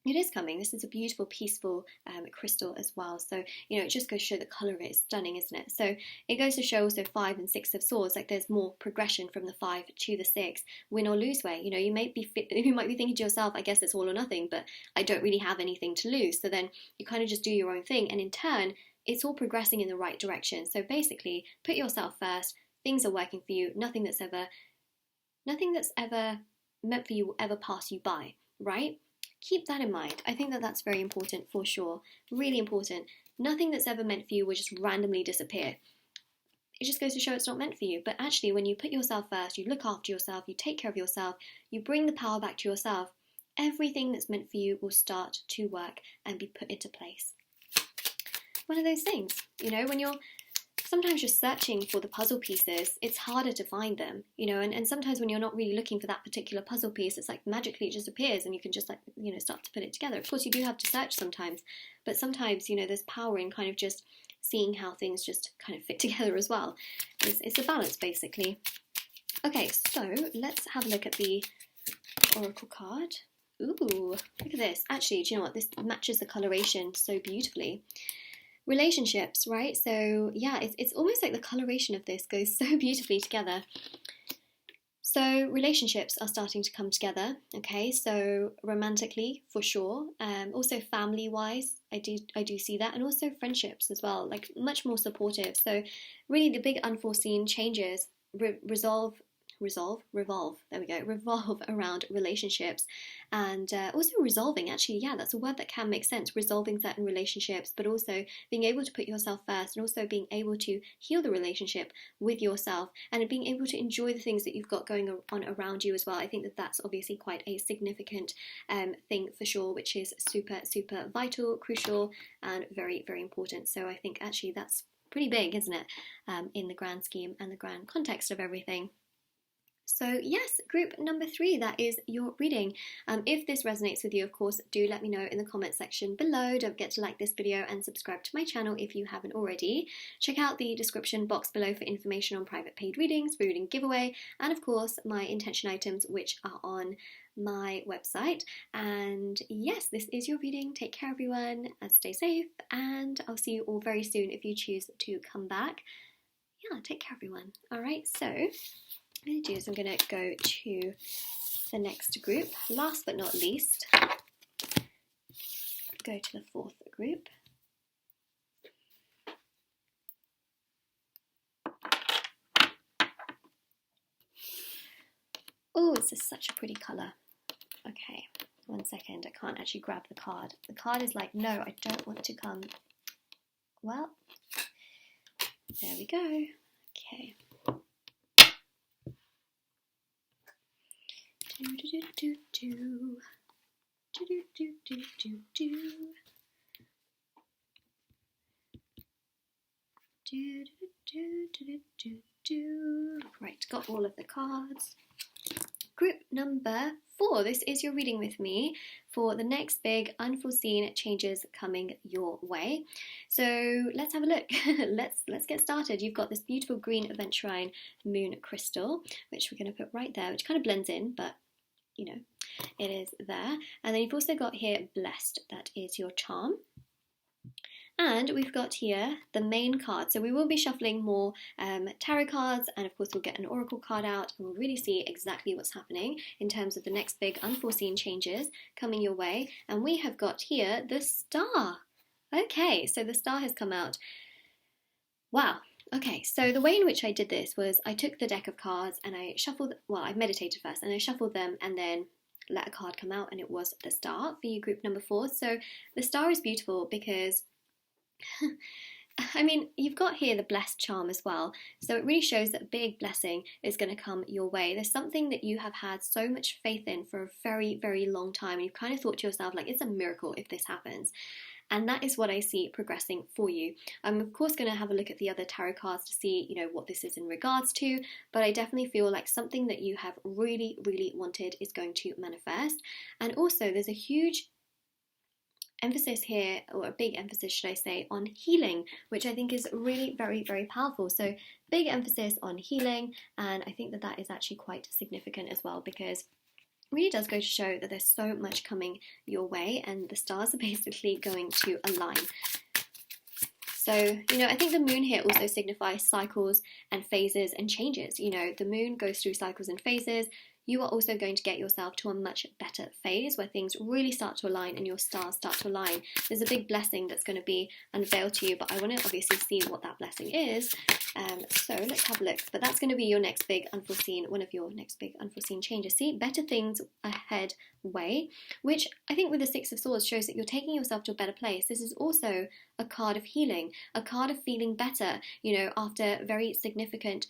It is coming. This is a beautiful, peaceful crystal as well. So, you know, it just goes to show the colour of it is stunning, isn't it? So it goes to show also 5 and 6 of Swords, like there's more progression from the 5 to the 6, win or lose way. You know, you might be thinking to yourself, I guess it's all or nothing, but I don't really have anything to lose. So then you kind of just do your own thing, and in turn, it's all progressing in the right direction. So basically, put yourself first. Things are working for you. Nothing that's ever meant for you will ever pass you by, right? Keep that in mind. I think that that's very important for sure. Really important. Nothing that's ever meant for you will just randomly disappear. It just goes to show it's not meant for you. But actually, when you put yourself first, you look after yourself, you take care of yourself, you bring the power back to yourself, everything that's meant for you will start to work and be put into place. One of those things, you know, when sometimes you're searching for the puzzle pieces, it's harder to find them, you know, and sometimes when you're not really looking for that particular puzzle piece, it's like magically it just appears and you can just like, you know, start to put it together. Of course, you do have to search sometimes, but sometimes, you know, there's power in kind of just seeing how things just kind of fit together as well. It's a balance, basically. Okay, so let's have a look at the Oracle card. Ooh, look at this. Actually, do you know what? This matches the coloration so beautifully. Relationships, right? So yeah, it's almost like the coloration of this goes so beautifully together. So relationships are starting to come together, okay? So romantically, for sure. Also family-wise, I do see that, and also friendships as well, like much more supportive. So really, the big unforeseen changes revolve around relationships, and also resolving, actually, yeah, that's a word that can make sense, resolving certain relationships, but also being able to put yourself first, and also being able to heal the relationship with yourself, and being able to enjoy the things that you've got going on around you as well. I think that that's obviously quite a significant thing for sure, which is super, super vital, crucial, and very, very important. So I think actually that's pretty big, isn't it, in the grand scheme and the grand context of everything. So yes, group number 3, that is your reading. If this resonates with you, of course, do let me know in the comment section below. Don't forget to like this video and subscribe to my channel if you haven't already. Check out the description box below for information on private paid readings, free reading giveaway, and of course my intention items, which are on my website. And yes, this is your reading. Take care everyone, and stay safe, and I'll see you all very soon if you choose to come back. Yeah, take care everyone. Alright, so what I'm going to do is I'm going to go to the next group. Last but not least, go to the 4th group. Oh, this is such a pretty colour. Okay, 1 second, I can't actually grab the card. The card is like, no, I don't want to come. Well, there we go. Okay. Right, got all of the cards. Group number 4, this is your reading with me for the next big unforeseen changes coming your way. So let's have a look. let's get started. You've got this beautiful green aventurine moon crystal, which we're going to put right there, which kind of blends in, but you know, it is there. And then you've also got here blessed, that is your charm. And we've got here the main card. So we will be shuffling more tarot cards, and of course we'll get an oracle card out and we'll really see exactly what's happening in terms of the next big unforeseen changes coming your way. And we have got here the star. Okay, so the star has come out. Wow. Okay, so the way in which I did this was I took the deck of cards and I shuffled, well, I meditated first and I shuffled them and then let a card come out, and it was the star for you, group number 4. So the star is beautiful because I mean, you've got here the blessed charm as well, so it really shows that a big blessing is going to come your way. There's something that you have had so much faith in for a very, very long time, and you've kind of thought to yourself, like, it's a miracle if this happens. And that is what I see progressing for you. I'm of course going to have a look at the other tarot cards to see, you know, what this is in regards to, but I definitely feel like something that you have really, really wanted is going to manifest. And also there's a huge emphasis here, or a big emphasis should I say, on healing, which I think is really very, very powerful. So big emphasis on healing, and I think that that is actually quite significant as well, because it really does go to show that there's so much coming your way and the stars are basically going to align. So, you know, I think the moon here also signifies cycles and phases and changes. You know, the moon goes through cycles and phases. You are also going to get yourself to a much better phase where things really start to align and your stars start to align. There's a big blessing that's going to be unveiled to you, but I want to obviously see what that blessing is. So let's have a look. But that's going to be your next big unforeseen, one of your next big unforeseen changes. See, better things ahead way, which I think with the 6 of Swords shows that you're taking yourself to a better place. This is also a card of healing, a card of feeling better, you know, after very significant,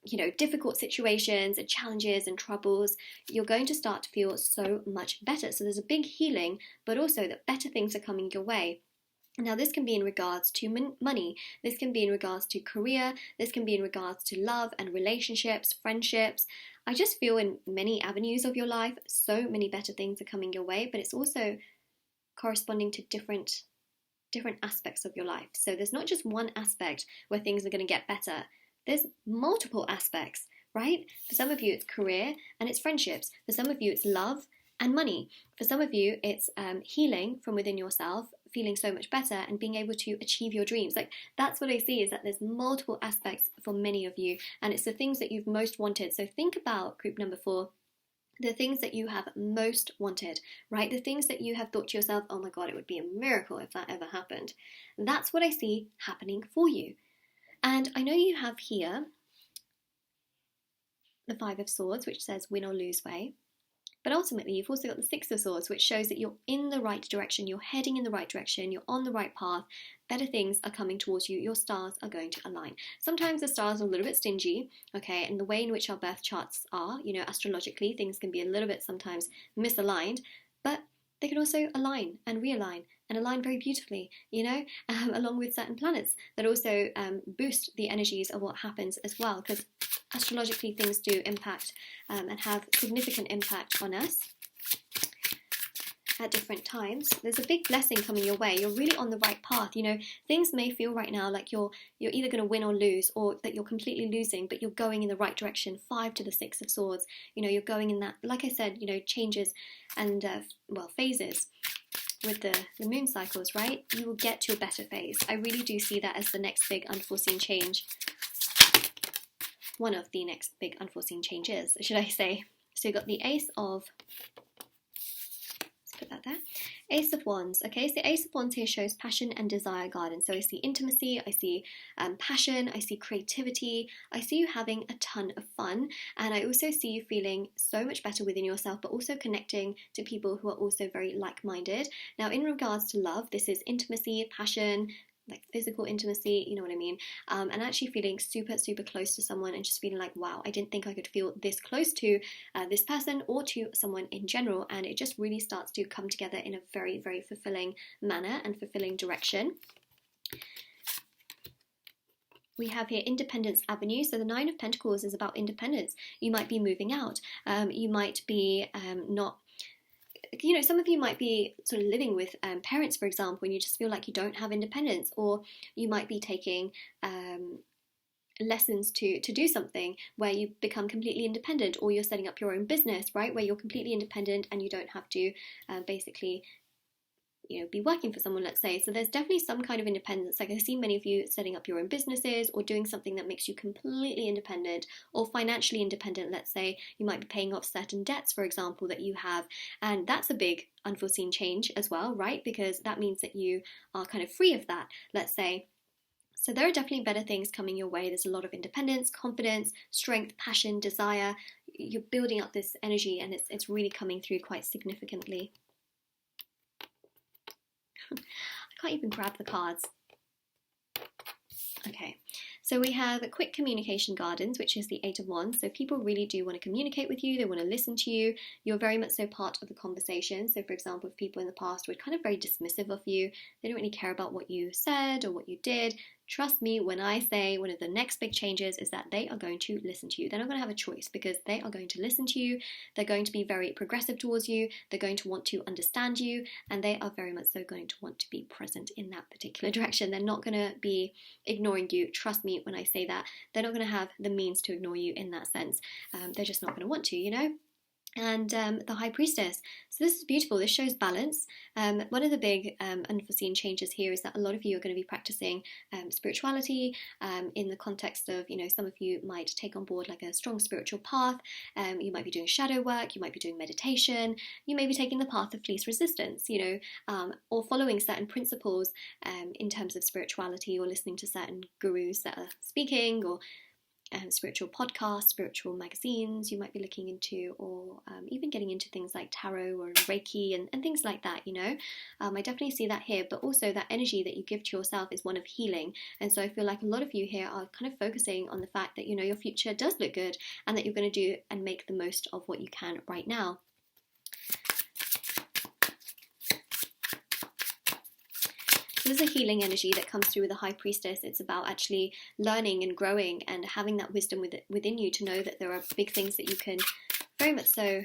you know, difficult situations and challenges and troubles. You're going to start to feel so much better. So there's a big healing, but also that better things are coming your way. Now this can be in regards to money, this can be in regards to career, this can be in regards to love and relationships, friendships. I just feel in many avenues of your life, so many better things are coming your way, but it's also corresponding to different aspects of your life. So there's not just one aspect where things are going to get better. There's multiple aspects, right? For some of you it's career and it's friendships. For some of you it's love and money. For some of you it's healing from within yourself, feeling so much better and being able to achieve your dreams. Like, that's what I see, is that there's multiple aspects for many of you, and it's the things that you've most wanted. So think about group number 4, the things that you have most wanted, right? The things that you have thought to yourself, oh my God, it would be a miracle if that ever happened. That's what I see happening for you. And I know you have here the 5 of Swords, which says win or lose way. But ultimately, you've also got the 6 of Swords, which shows that you're in the right direction, you're heading in the right direction, you're on the right path, better things are coming towards you, your stars are going to align. Sometimes the stars are a little bit stingy, okay, and the way in which our birth charts are, you know, astrologically, things can be a little bit sometimes misaligned, but they can also align and realign and align very beautifully, you know, along with certain planets that also boost the energies of what happens as well, because astrologically things do impact and have significant impact on us at different times. There's a big blessing coming your way. You're really on the right path. You know, things may feel right now like you're either going to win or lose, or that you're completely losing, but you're going in the right direction. 5 to the 6 of Swords. You know, you're going in that, like I said, you know, changes and phases with the moon cycles, right? You will get to a better phase. I really do see that as the next big unforeseen change. One of the next big unforeseen changes, should I say. So you've got the Ace of, let's put that there, Ace of Wands. Okay, so Ace of Wands here shows passion and desire guidance. So I see intimacy, I see passion, I see creativity, I see you having a ton of fun, and I also see you feeling so much better within yourself, but also connecting to people who are also very like-minded. Now, in regards to love, this is intimacy, passion, like physical intimacy, you know what I mean, and actually feeling super, super close to someone and just feeling like, wow, I didn't think I could feel this close to this person or to someone in general, and it just really starts to come together in a very, very fulfilling manner and fulfilling direction. We have here Independence Avenue. So the Nine of Pentacles is about independence. You might be moving out. You might be not, you know, some of you might be sort of living with parents, for example, and you just feel like you don't have independence, or you might be taking lessons to do something where you become completely independent, or you're setting up your own business, right, where you're completely independent and you don't have to basically, you know, be working for someone, let's say. So there's definitely some kind of independence. Like I see many of you setting up your own businesses or doing something that makes you completely independent or financially independent. Let's say you might be paying off certain debts, for example, that you have, and that's a big unforeseen change as well, right? Because that means that you are kind of free of that, let's say. So there are definitely better things coming your way. There's a lot of independence, confidence, strength, passion, desire. You're building up this energy, and it's really coming through quite significantly. I can't even grab the cards. Okay, so we have a quick communication guidance, which is the Eight of Wands. So people really do want to communicate with you. They want to listen to you. You're very much so part of the conversation. So for example, if people in the past were kind of very dismissive of you, they don't really care about what you said or what you did. Trust me when I say one of the next big changes is that they are going to listen to you. They're not going to have a choice, because they are going to listen to you. They're going to be very progressive towards you. They're going to want to understand you, and they are very much so going to want to be present in that particular direction. They're not going to be ignoring you. Trust me when I say that. They're not going to have the means to ignore you in that sense. They're just not going to want to, you know? And the High Priestess. So this is beautiful. This shows balance. One of the big unforeseen changes here is that a lot of you are going to be practicing spirituality in the context of, you know, some of you might take on board like a strong spiritual path. You might be doing shadow work. You might be doing meditation. You may be taking the path of least resistance, you know, or following certain principles in terms of spirituality, or listening to certain gurus that are speaking, or spiritual podcasts, spiritual magazines you might be looking into, or even getting into things like tarot or Reiki and things like that, you know. I definitely see that here, but also that energy that you give to yourself is one of healing. And so I feel like a lot of you here are kind of focusing on the fact that, you know, your future does look good, and that you're going to do and make the most of what you can right now. This is a healing energy that comes through with the High Priestess. It's about actually learning and growing and having that wisdom within you to know that there are big things that you can very much so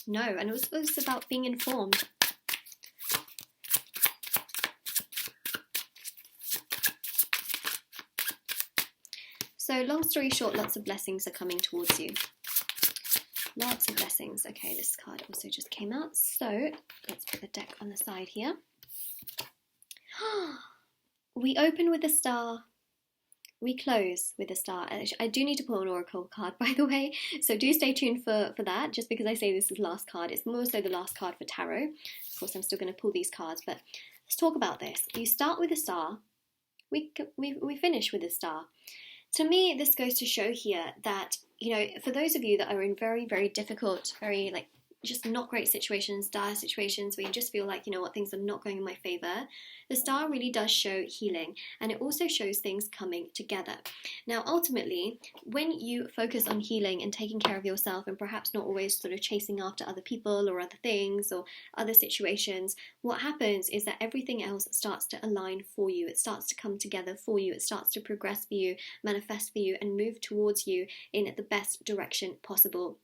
know. And it's about being informed. So long story short, lots of blessings are coming towards you. Lots of blessings. Okay, this card also just came out. So let's put the deck on the side here. We open with a star, we close with a star. I do need to pull an oracle card, by the way, so do stay tuned for that. Just because I say this is the last card, it's more so the last card for tarot. Of course, I'm still going to pull these cards, but let's talk about this. You start with a star, we finish with a star. To me, this goes to show here that, you know, for those of you that are in very, very difficult, very like just not great situations, dire situations where you just feel like, you know what, things are not going in my favor, the star really does show healing, and it also shows things coming together. Now, ultimately, when you focus on healing and taking care of yourself and perhaps not always sort of chasing after other people or other things or other situations, what happens is that everything else starts to align for you. It starts to come together for you. It starts to progress for you, manifest for you, and move towards you in the best direction possible.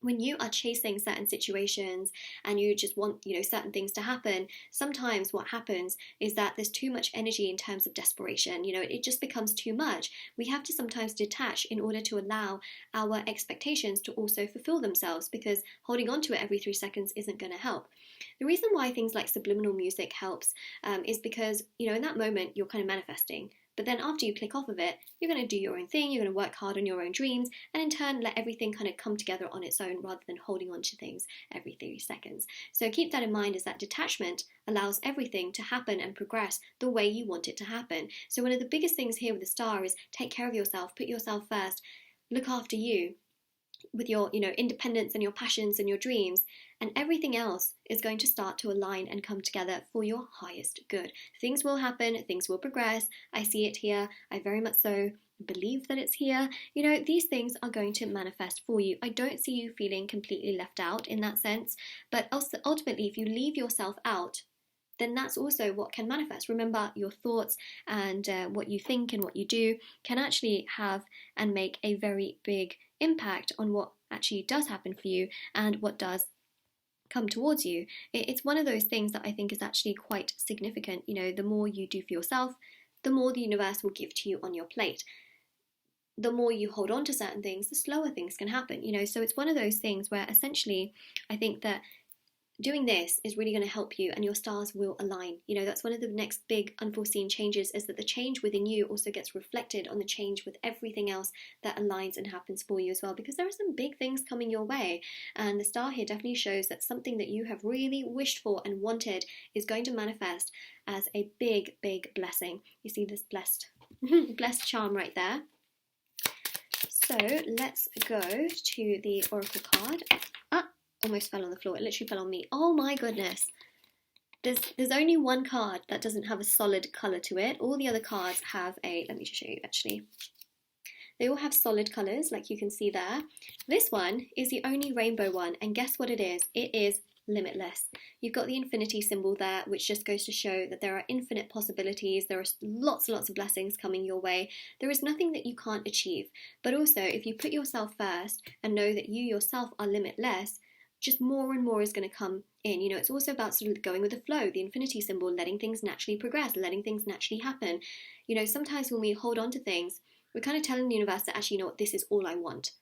When you are chasing certain situations and you just want, you know, certain things to happen, sometimes what happens is that there's too much energy in terms of desperation. You know, it just becomes too much. We have to sometimes detach in order to allow our expectations to also fulfill themselves, because holding on to it every 3 seconds isn't going to help. The reason why things like subliminal music helps is because, you know, in that moment you're kind of manifesting. But then after you click off of it, you're going to do your own thing, you're going to work hard on your own dreams, and in turn let everything kind of come together on its own rather than holding on to things every 3 seconds. So keep that in mind, is that detachment allows everything to happen and progress the way you want it to happen. So one of the biggest things here with the star is take care of yourself, put yourself first, look after you with your, you know, independence and your passions and your dreams, and everything else is going to start to align and come together for your highest good. Things will happen, things will progress. I see it here. I very much so believe that it's here. You know, these things are going to manifest for you. I don't see you feeling completely left out in that sense, but also ultimately, if you leave yourself out, then that's also what can manifest. Remember, your thoughts and what you think and what you do can actually have and make a very big impact on what actually does happen for you and what does come towards you. It's one of those things that I think is actually quite significant. You know, the more you do for yourself, the more the universe will give to you on your plate. The more you hold on to certain things, the slower things can happen, you know. So it's one of those things where essentially I think that doing this is really going to help you, and your stars will align. You know, that's one of the next big unforeseen changes, is that the change within you also gets reflected on the change with everything else that aligns and happens for you as well, because there are some big things coming your way, and the star here definitely shows that something that you have really wished for and wanted is going to manifest as a big, big blessing. You see this blessed blessed charm right there. So let's go to the oracle card. Almost fell on the floor. It literally fell on me. Oh my goodness. There's only one card that doesn't have a solid colour to it. All the other cards have a, let me just show you actually. They all have solid colours, like you can see there. This one is the only rainbow one, and guess what it is? It is limitless. You've got the infinity symbol there, which just goes to show that there are infinite possibilities. There are lots and lots of blessings coming your way. There is nothing that you can't achieve. But also, if you put yourself first and know that you yourself are limitless, just more and more is going to come in. You know, it's also about sort of going with the flow, the infinity symbol, letting things naturally progress, letting things naturally happen. You know, sometimes when we hold on to things, we're kind of telling the universe that actually, you know what, this is all I want.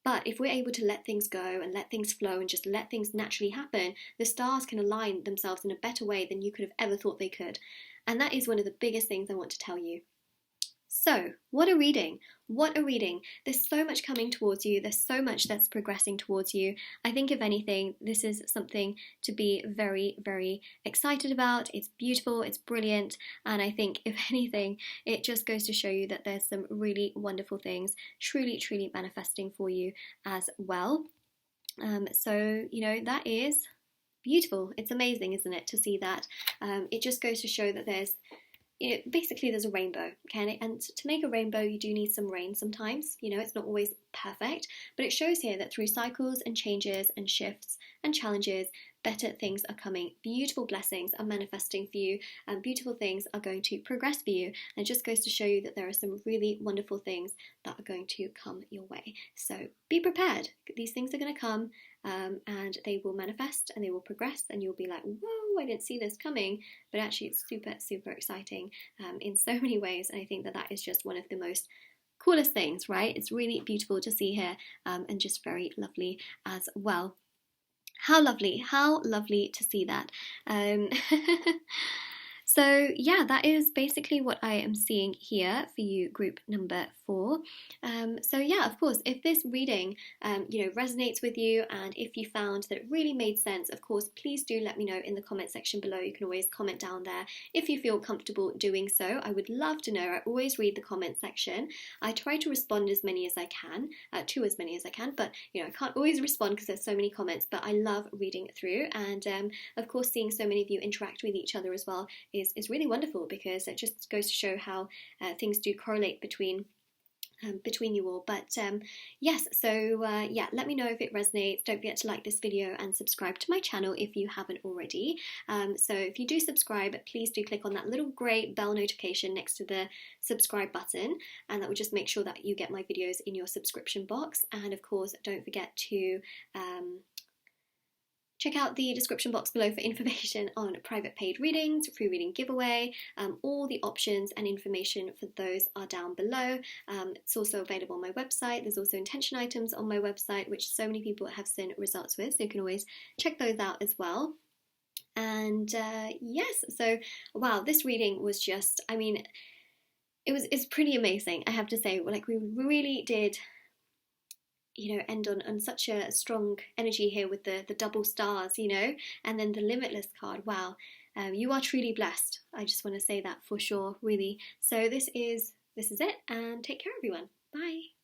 But if we're able to let things go and let things flow and just let things naturally happen, the stars can align themselves in a better way than you could have ever thought they could. And that is one of the biggest things I want to tell you. So, what a reading! What a reading! There's so much coming towards you. There's so much that's progressing towards you. I think, if anything, this is something to be very, very excited about. It's beautiful, it's brilliant, and I think, if anything, it just goes to show you that there's some really wonderful things truly, truly manifesting for you as well. So, you know, that is beautiful. It's amazing, isn't it, to see that? It just goes to show that there's, you know, basically there's a rainbow, okay? And to make a rainbow, you do need some rain sometimes. You know, it's not always perfect, but it shows here that through cycles and changes and shifts and challenges, better things are coming. Beautiful blessings are manifesting for you, and beautiful things are going to progress for you. And it just goes to show you that there are some really wonderful things that are going to come your way. So be prepared. These things are going to come, and they will manifest and they will progress, and you'll be like, whoa, I didn't see this coming. But actually it's super, super exciting in so many ways. And I think that that is just one of the most coolest things, right? It's really beautiful to see here, and just very lovely as well. How lovely to see that. So yeah, that is basically what I am seeing here for you, group number for. So yeah, of course, if this reading resonates with you, and if you found that it really made sense, of course, please do let me know in the comment section below. You can always comment down there if you feel comfortable doing so. I would love to know. I always read the comment section. I try to respond as many as I can, to as many as I can, but I can't always respond because there's so many comments, but I love reading through, and of course seeing so many of you interact with each other as well is really wonderful, because it just goes to show how things do correlate between you all. But yes, so yeah, let me know if it resonates. Don't forget to like this video and subscribe to my channel if you haven't already. So if you do subscribe, please do click on that little grey bell notification next to the subscribe button, and that will just make sure that you get my videos in your subscription box. And of course, don't forget to check out the description box below for information on private paid readings, free reading giveaway. All the options and information for those are down below. It's also available on my website. There's also intention items on my website, which so many people have seen results with, so you can always check those out as well. And yes, so wow, this reading was just, I mean, it's pretty amazing, I have to say. Like, we really did end on such a strong energy here with the double stars, and then the Limitless card. Wow, you are truly blessed. I just want to say that for sure, really. So this is it, and take care, everyone. Bye.